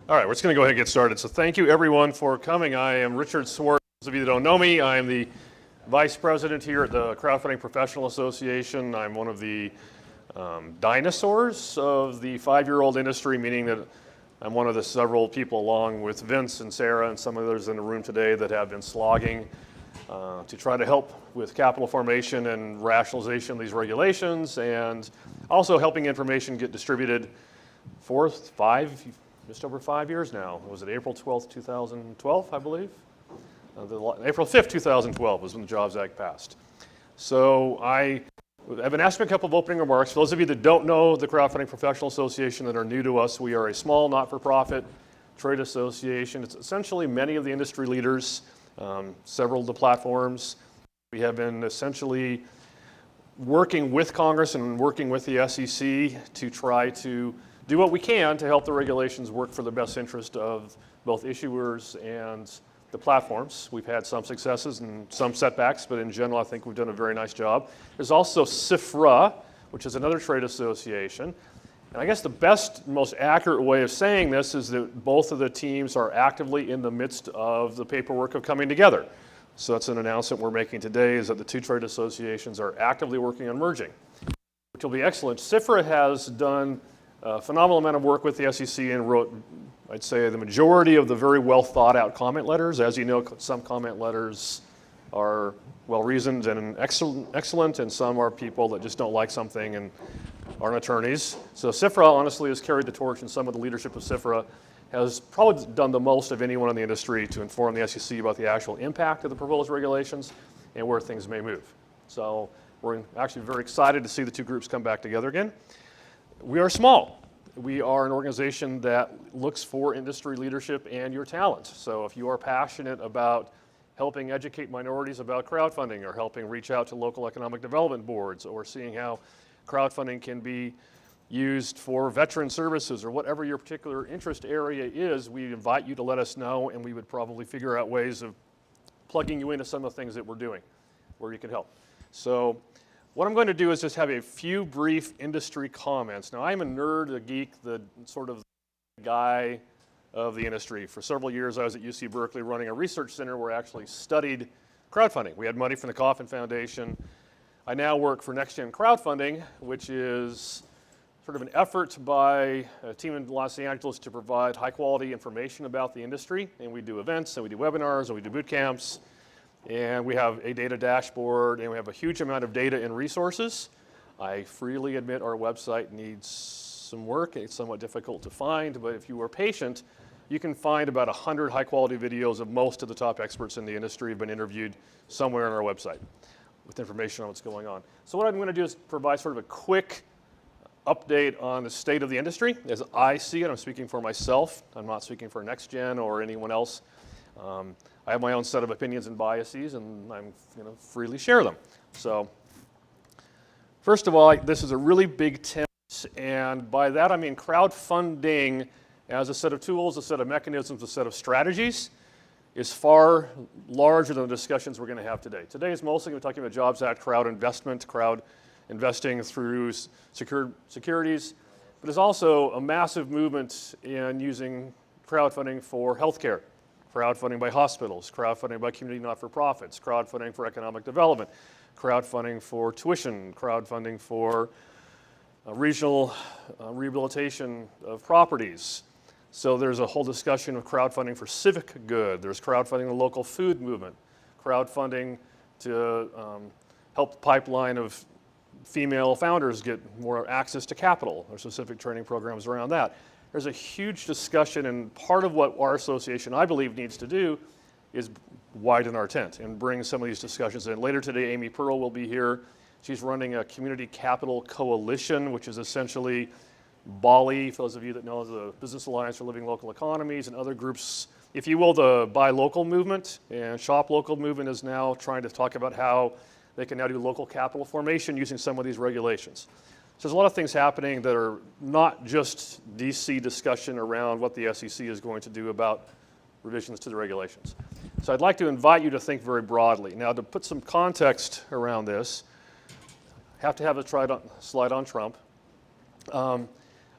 All right, we're just going to go ahead and get started. So thank you everyone for coming. I am Richard Swart. Those of you that don't know me, I am the Vice President here at the Crowdfunding Professional Association. I'm one of the dinosaurs of the 5-year-old industry, meaning that I'm one of the several people along with Vince and Sarah and some others in the room today that have been slogging to try to help with capital formation and rationalization of these regulations, and also helping information get distributed for just over 5 years now. Was it April 12th, 2012, I believe? April 5th, 2012 was when the Jobs Act passed. So I've been asking a couple of opening remarks. For those of you that don't know the Crowdfunding Professional Association that are new to us, we are a small not-for-profit trade association. It's essentially many of the industry leaders, several of the platforms. We have been essentially working with Congress and working with the SEC to try to do what we can to help the regulations work for the best interest of both issuers and the platforms. We've had some successes and some setbacks, but in general, I think we've done a very nice job. There's also CFPA, which is another trade association. And I guess the best, most accurate way of saying this is that both of the teams are actively in the midst of the paperwork of coming together. So that's an announcement we're making today, is that the two trade associations are actively working on merging, which will be excellent. CFPA has done a phenomenal amount of work with the SEC and wrote, I'd say, the majority of the very well thought out comment letters. As you know, some comment letters are well reasoned and excellent, and some are people that just don't like something and aren't attorneys. So CFPA honestly has carried the torch, and some of the leadership of CFPA has probably done the most of anyone in the industry to inform the SEC about the actual impact of the proposed regulations and where things may move. So we're actually very excited to see the two groups come back together again. We are small. We are an organization that looks for industry leadership and your talent. So if you are passionate about helping educate minorities about crowdfunding, or helping reach out to local economic development boards, or seeing how crowdfunding can be used for veteran services, or whatever your particular interest area is, we invite you to let us know, and we would probably figure out ways of plugging you into some of the things that we're doing where you can help. So what I'm going to do is just have a few brief industry comments. Now, I'm a nerd, a geek, the sort of guy of the industry. For several years, I was at UC Berkeley running a research center where I actually studied crowdfunding. We had money from the Kauffman Foundation. I now work for NextGen Crowdfunding, which is sort of an effort by a team in Los Angeles to provide high-quality information about the industry. And we do events, and we do webinars, and we do boot camps. And we have a data dashboard, and we have a huge amount of data and resources. I freely admit our website needs some work. It's somewhat difficult to find, but if you are patient, you can find about 100 high-quality videos of most of the top experts in the industry have been interviewed somewhere on our website with information on what's going on. So what I'm going to do is provide sort of a quick update on the state of the industry as I see it. I'm speaking for myself. I'm not speaking for NextGen or anyone else. I have my own set of opinions and biases, and I'm going to freely share them. So first of all, this is a really big tent, and by that I mean crowdfunding as a set of tools, a set of mechanisms, a set of strategies is far larger than the discussions we're going to have today. Today is mostly going to be talking about Jobs Act, crowd investment, crowd investing through securities, but there's also a massive movement in using crowdfunding for healthcare. Crowdfunding by hospitals, crowdfunding by community not-for-profits, crowdfunding for economic development, crowdfunding for tuition, crowdfunding for regional rehabilitation of properties. So there's a whole discussion of crowdfunding for civic good. There's crowdfunding the local food movement, crowdfunding to help the pipeline of female founders get more access to capital, or specific training programs around that. There's a huge discussion, and part of what our association, I believe, needs to do is widen our tent and bring some of these discussions in. Later today, Amy Pearl will be here. She's running a community capital coalition, which is essentially BALI, for those of you that know, the Business Alliance for Living Local Economies, and other groups. If you will, the Buy Local movement and Shop Local movement is now trying to talk about how they can now do local capital formation using some of these regulations. So there's a lot of things happening that are not just DC discussion around what the SEC is going to do about revisions to the regulations. So I'd like to invite you to think very broadly. Now, to put some context around this, I have to have a slide on Trump.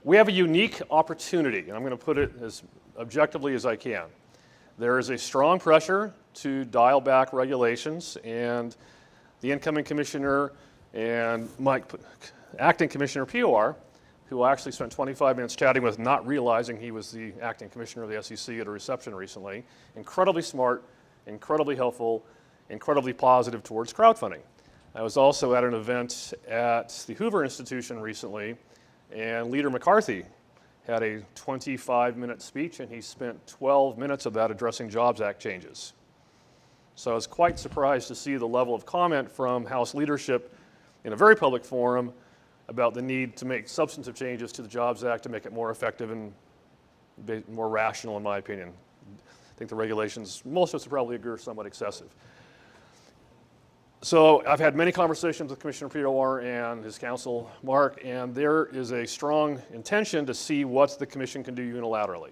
We have a unique opportunity, and I'm going to put it as objectively as I can. There is a strong pressure to dial back regulations, and the incoming commissioner and acting commissioner POR, who I actually spent 25 minutes chatting with, not realizing he was the acting commissioner of the SEC at a reception recently. Incredibly smart, incredibly helpful, incredibly positive towards crowdfunding. I was also at an event at the Hoover Institution recently, and Leader McCarthy had a 25-minute speech, and he spent 12 minutes of that addressing Jobs Act changes. So I was quite surprised to see the level of comment from House leadership in a very public forum about the need to make substantive changes to the Jobs Act to make it more effective and more rational, in my opinion. I think the regulations, most of us would probably agree, are somewhat excessive. So I've had many conversations with Commissioner POR and his counsel, Mark, and there is a strong intention to see what the commission can do unilaterally,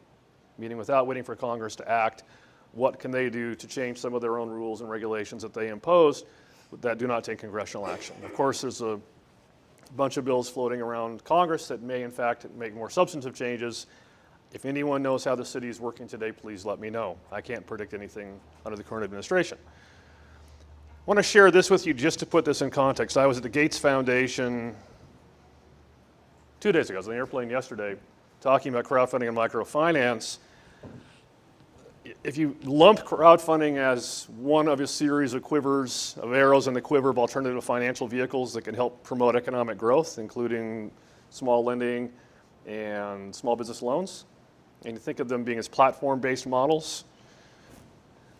meaning without waiting for Congress to act. What can they do to change some of their own rules and regulations that they impose that do not take congressional action? Of course, there's a bunch of bills floating around Congress that may, in fact, make more substantive changes. If anyone knows how the city is working today, please let me know. I can't predict anything under the current administration. I want to share this with you just to put this in context. I was at the Gates Foundation 2 days ago. I was on the airplane yesterday talking about crowdfunding and microfinance. If you lump crowdfunding as one of a series of quivers, of arrows in the quiver of alternative financial vehicles that can help promote economic growth, including small lending and small business loans, and you think of them being as platform-based models,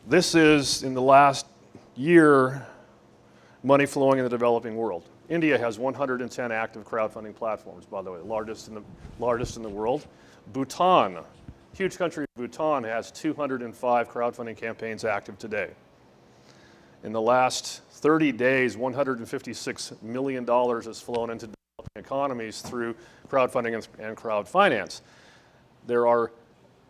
this is, in the last year, money flowing in the developing world. India has 110 active crowdfunding platforms, by the way, largest in the world. Bhutan, huge country, Bhutan has 205 crowdfunding campaigns active today. In the last 30 days, $156 million has flown into developing economies through crowdfunding and crowdfinance. There are,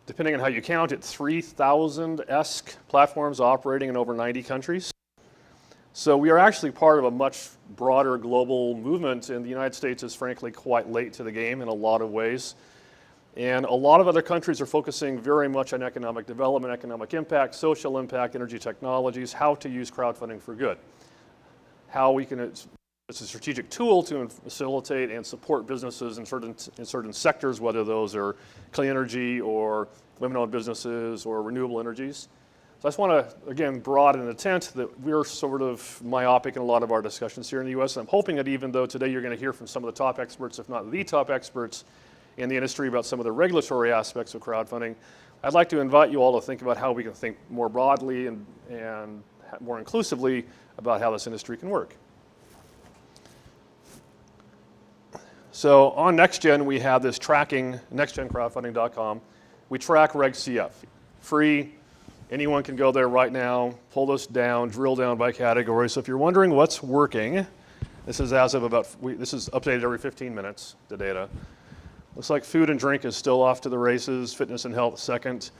depending on how you count it, 3,000-esque platforms operating in over 90 countries. So we are actually part of a much broader global movement, and the United States is frankly quite late to the game in a lot of ways. And a lot of other countries are focusing very much on economic development, economic impact, social impact, energy technologies, how to use crowdfunding for good. How we can, it's a strategic tool to facilitate and support businesses in certain sectors, whether those are clean energy or women-owned businesses or renewable energies. So I just want to, again, broaden the tent that we're sort of myopic in a lot of our discussions here in the US. And I'm hoping that even though today you're going to hear from some of the top experts, if not the top experts in the industry about some of the regulatory aspects of crowdfunding, I'd like to invite you all to think about how we can think more broadly and more inclusively about how this industry can work. So on NextGen, we have this tracking, nextgencrowdfunding.com. We track Reg CF, free. Anyone can go there right now, pull this down, drill down by category. So if you're wondering what's working, this is as of this is updated every 15 minutes, the data. Looks like food and drink is still off to the races, fitness and health second.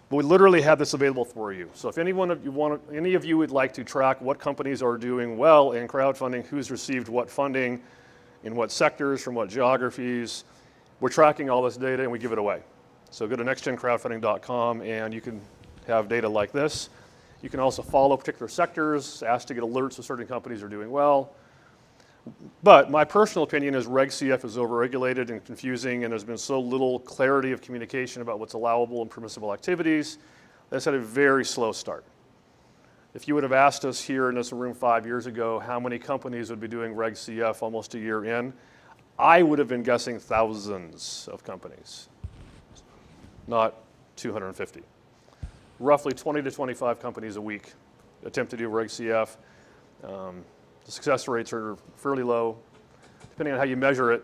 But we literally have this available for you. So if any of you would like to track what companies are doing well in crowdfunding, who's received what funding, in what sectors, from what geographies, we're tracking all this data and we give it away. So go to nextgencrowdfunding.com and you can have data like this. You can also follow particular sectors, ask to get alerts if certain companies are doing well. But my personal opinion is Reg CF is overregulated and confusing, and there's been so little clarity of communication about what's allowable and permissible activities. That's had a very slow start. If you would have asked us here in this room 5 years ago how many companies would be doing Reg CF almost a year in, I would have been guessing thousands of companies, not 250. Roughly 20 to 25 companies a week attempt to do Reg CF. The success rates are fairly low. Depending on how you measure it,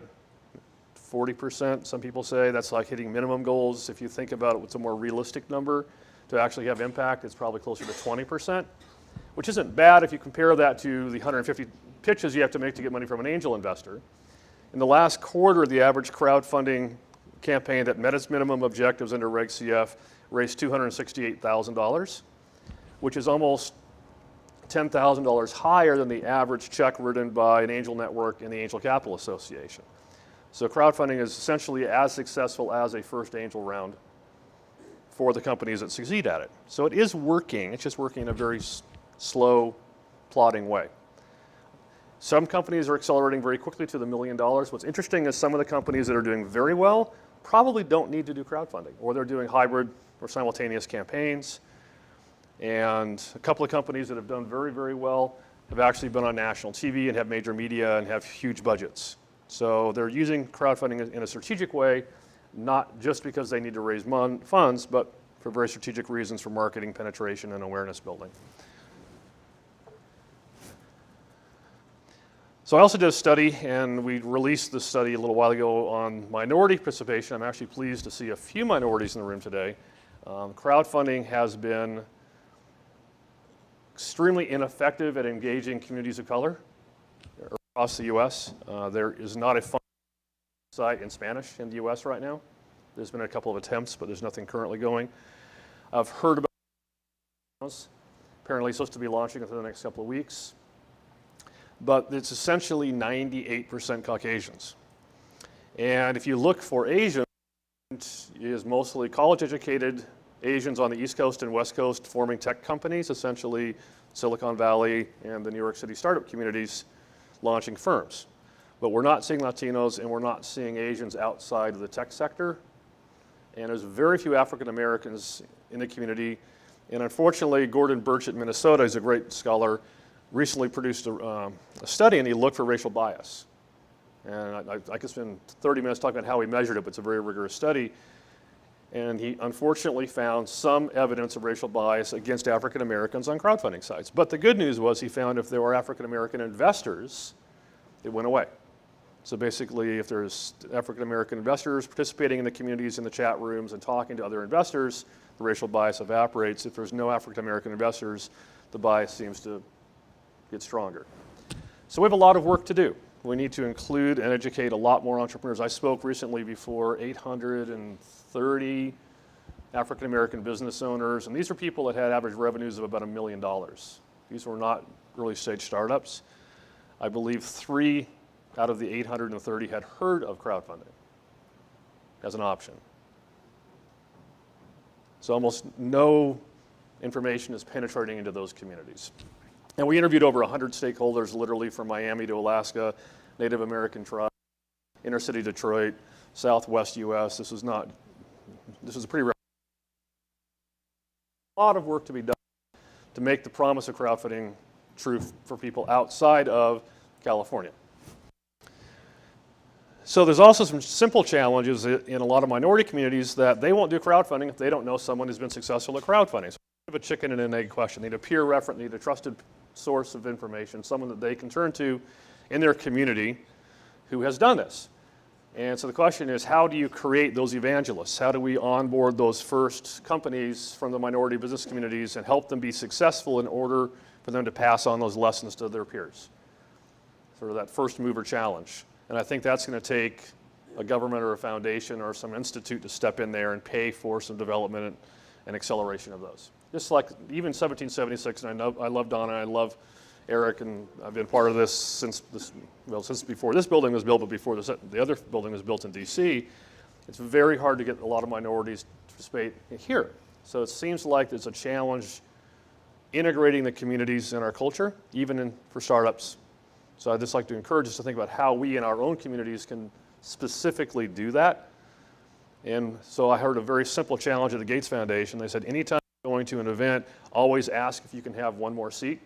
40%, some people say. That's like hitting minimum goals. If you think about it, what's a more realistic number to actually have impact, it's probably closer to 20%, which isn't bad if you compare that to the 150 pitches you have to make to get money from an angel investor. In the last quarter, the average crowdfunding campaign that met its minimum objectives under Reg CF raised $268,000, which is almost $10,000 higher than the average check written by an angel network in the Angel Capital Association. So crowdfunding is essentially as successful as a first angel round for the companies that succeed at it. So it is working, it's just working in a very slow, plodding way. Some companies are accelerating very quickly to the $1 million. What's interesting is some of the companies that are doing very well probably don't need to do crowdfunding, or they're doing hybrid or simultaneous campaigns. And a couple of companies that have done very, very well have actually been on national TV and have major media and have huge budgets. So they're using crowdfunding in a strategic way, not just because they need to raise funds, but for very strategic reasons for marketing, penetration, and awareness building. So I also did a study, and we released this study a little while ago on minority participation. I'm actually pleased to see a few minorities in the room today. Crowdfunding has been extremely ineffective at engaging communities of color across the U.S. There is not a fund site in Spanish in the U.S. right now. There's been a couple of attempts, but there's nothing currently going. I've heard about apparently supposed to be launching within the next couple of weeks. But it's essentially 98% Caucasians. And if you look for Asians, it is mostly college-educated Asians on the East Coast and West Coast forming tech companies, essentially Silicon Valley and the New York City startup communities launching firms. But we're not seeing Latinos, and we're not seeing Asians outside of the tech sector. And there's very few African Americans in the community. And unfortunately, Gordon Birch at Minnesota is a great scholar, recently produced a study, and he looked for racial bias. And I could spend 30 minutes talking about how he measured it, but it's a very rigorous study. And he unfortunately found some evidence of racial bias against African Americans on crowdfunding sites. But the good news was he found if there were African American investors, it went away. So basically, if there's African American investors participating in the communities, in the chat rooms, and talking to other investors, the racial bias evaporates. If there's no African American investors, the bias seems to get stronger. So we have a lot of work to do. We need to include and educate a lot more entrepreneurs. I spoke recently before 830 African American business owners, and these are people that had average revenues of about $1 million. These were not early stage startups. I believe 3 out of the 830 had heard of crowdfunding as an option. So almost no information is penetrating into those communities. And we interviewed over 100 stakeholders, literally from Miami to Alaska, Native American tribes, inner city Detroit, Southwest US. This is a pretty a lot of work to be done to make the promise of crowdfunding true for people outside of California. So there's also some simple challenges in a lot of minority communities that they won't do crowdfunding if they don't know someone who's been successful at crowdfunding. So we have a chicken and an egg question. They need a peer reference, need a trusted source of information, someone that they can turn to in their community who has done this. And so the question is, how do you create those evangelists? How do we onboard those first companies from the minority business communities and help them be successful in order for them to pass on those lessons to their peers? Sort of that first mover challenge. And I think that's going to take a government or a foundation or some institute to step in there and pay for some development and acceleration of those. Just like even 1776, and I love Donna, I love Eric, and I've been part of this since before this building was built, but before the other building was built in DC. It's very hard to get a lot of minorities to participate here. So it seems like there's a challenge integrating the communities in our culture, even for startups. So I'd just like to encourage us to think about how we in our own communities can specifically do that. And so I heard a very simple challenge at the Gates Foundation. They said, anytime you're going to an event, always ask if you can have one more seat.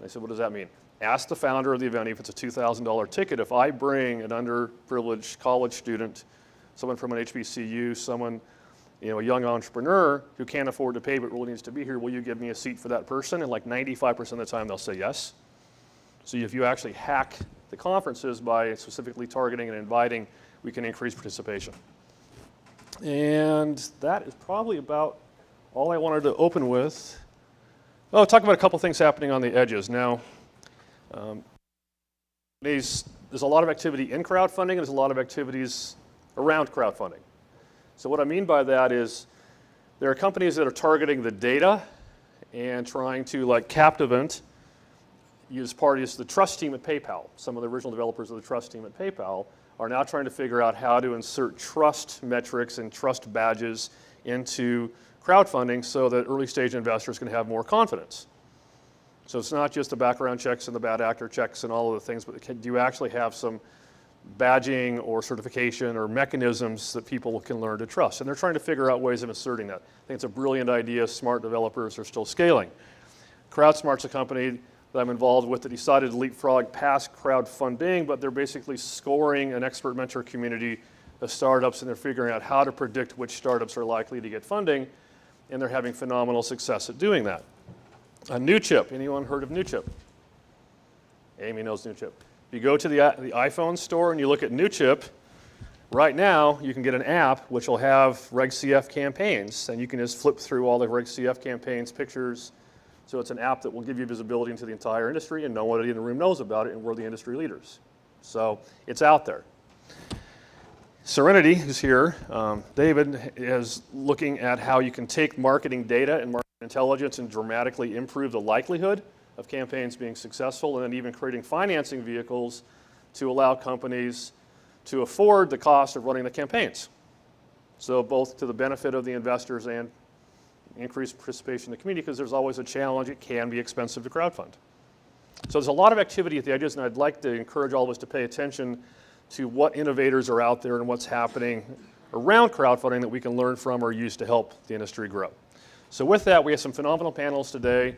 They said, what does that mean? Ask the founder of the event if it's a $2,000 ticket. If I bring an underprivileged college student, someone from an HBCU, someone, a young entrepreneur who can't afford to pay but really needs to be here, will you give me a seat for that person? And like 95% of the time they'll say yes. So if you actually hack the conferences by specifically targeting and inviting, we can increase participation. And that is probably about all I wanted to open with. Oh, talk about a couple things happening on the edges. Now, there's a lot of activity in crowdfunding, and there's a lot of activities around crowdfunding. So what I mean by that is there are companies that are targeting the data and trying to, like Captivant, use the trust team at PayPal. Some of the original developers of the trust team at PayPal are now trying to figure out how to insert trust metrics and trust badges into crowdfunding so that early stage investors can have more confidence. So it's not just the background checks and the bad actor checks and all of the things, but do you actually have some badging or certification or mechanisms that people can learn to trust? And they're trying to figure out ways of inserting that. I think it's a brilliant idea. Smart developers are still scaling. CrowdSmart's a company that I'm involved with that decided to leapfrog past crowdfunding, but they're basically scoring an expert mentor community of startups, and they're figuring out how to predict which startups are likely to get funding, and they're having phenomenal success at doing that. NewChip, anyone heard of NewChip? Amy knows NewChip. If you go to the iPhone store and you look at NewChip, right now you can get an app which will have Reg CF campaigns, and you can just flip through all the Reg CF campaigns, pictures. So it's an app that will give you visibility into the entire industry, and nobody in the room knows about it, and we're the industry leaders. So it's out there. Serenity is here. David is looking at how you can take marketing data and market intelligence and dramatically improve the likelihood of campaigns being successful, and then even creating financing vehicles to allow companies to afford the cost of running the campaigns. So both to the benefit of the investors and increased participation in the community, because there's always a challenge. It can be expensive to crowdfund. So there's a lot of activity at the edges, and I'd like to encourage all of us to pay attention to what innovators are out there and what's happening around crowdfunding that we can learn from or use to help the industry grow. So with that, we have some phenomenal panels today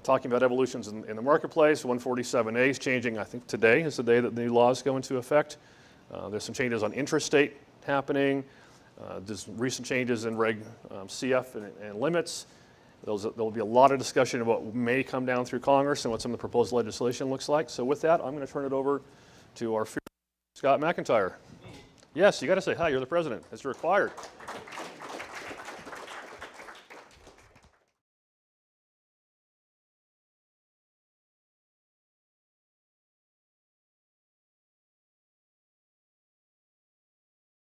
talking about evolutions in the marketplace. 147A is changing. I think today is the day that the new laws go into effect. There's some changes on intrastate happening. There's recent changes in Reg CF and limits. There will be a lot of discussion about what may come down through Congress and what some of the proposed legislation looks like. So with that, I'm going to turn it over to our Scott McIntyre. Yes, you got to say hi. You're the president. It's required.